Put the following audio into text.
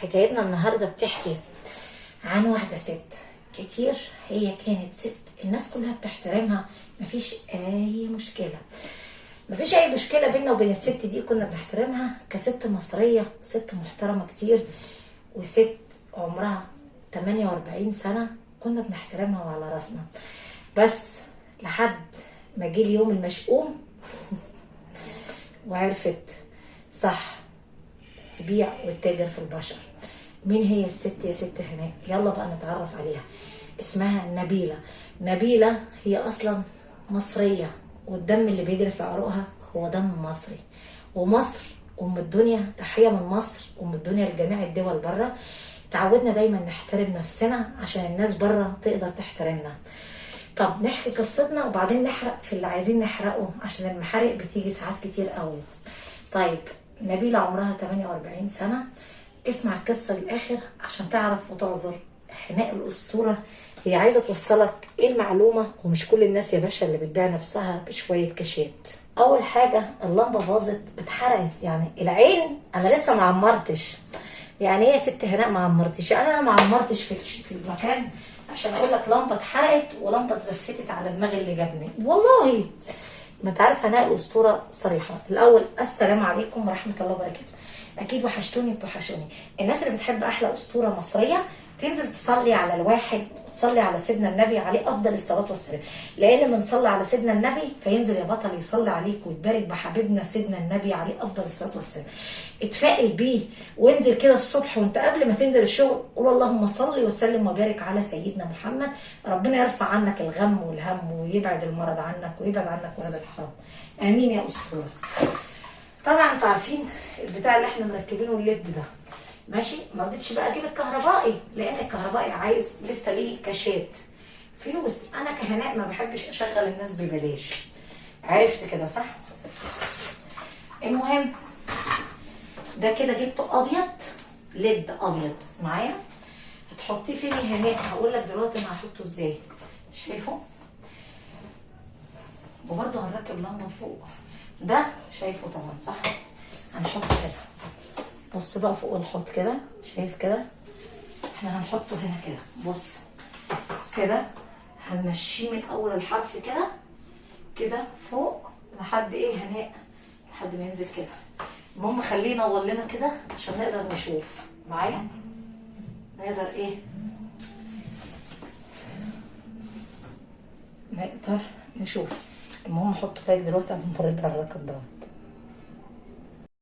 حكايتنا النهارده بتحكي عن واحده ست كتير. هي كانت ست الناس كلها بتحترمها، مفيش اي مشكله، مفيش اي مشكله بيننا وبين الست دي. كنا بنحترمها كست مصريه، ست محترمه كتير، وست عمرها 48 سنه كنا بنحترمها وعلى راسنا. بس لحد ما جه اليوم المشؤوم وعرفت صح تبيع وتتاجر في البشر. مين هي الست يا ست هناء؟ يلا بقى نتعرف عليها. اسمها نبيلة. نبيلة هي اصلا مصرية، والدم اللي بيجري في عروقها هو دم مصري، ومصر ام الدنيا. تحية من مصر ام الدنيا لجميع الدول بره. تعودنا دايما نحترم نفسنا عشان الناس بره تقدر تحترمنا. طب نحكي قصتنا وبعدين نحرق في اللي عايزين نحرقه، عشان المحارق بتيجي ساعات كتير قوي. طيب نبيلة عمرها 48 سنة. اسمع القصة للآخر عشان تعرف وتعذر هناء الأسطورة. هي عايزة توصلك ايه المعلومة، ومش كل الناس يا باشا اللي بتبيع نفسها بشوية كاشات. أول حاجة اللمبة باظت، اتحرقت. يعني العين أنا لسه معمرتش. يعني ايه يا ست هناء معمرتش؟ يعني أنا معمرتش في المكان عشان أقول لك لمبة اتحرقت ولمبة اتزفتت على دماغي اللي جابني. والله ما انت عارف هناء الأسطورة صريحة. الأول السلام عليكم ورحمة الله وبركاته. أكيد وحشتوني بتوحشوني. الناس اللي بتحب أحلى أسطورة مصرية تنزل تصلي على الواحد، تصلي على سيدنا النبي عليه أفضل الصلاة والسلام. لأن من صلى على سيدنا النبي فينزل يا بطل يصلي عليك ويتبارك بحبيبنا سيدنا النبي عليه أفضل الصلاة والسلام. اتفائل بيه وانزل كده الصبح وانت قبل ما تنزل الشغل قول اللهم صل وسلم وبارك على سيدنا محمد. ربنا يرفع عنك الغم والهم ويبعد المرض عنك ويبعد عنك ولد الحرام. آمين يا أسطورة. طبعا انتوا عارفين البتاع اللي احنا مركبينه الليد ده ماشي. ما رضيتش بقى اجيب الكهربائي لان الكهربائي عايز لسه ليه كاشات فلوس. انا كهناء ما بحبش اشغل الناس ببلاش. عرفت كده صح؟ المهم ده كده جبته ابيض، ليد ابيض معايا. هتحطيه فين يا هناء؟ هقول لك دلوقتي انا هحطه ازاي. شايفه؟ وبرده هنركب لمبه فوق ده. شايفه طبعا صح؟ هنحطه كده. بص بقى فوق الحوض كده، شايف كده؟ احنا هنحطه هنا كده. بص كده هنمشيه من اول الحرف كده كده فوق لحد ايه هناء، لحد ما ينزل كده. المهم خليه ينور لنا كده عشان نقدر نشوف معايا، نقدر ايه، نقدر نشوف. المهم احطه لك دلوقتي قبل ما ارد على الرقم ده.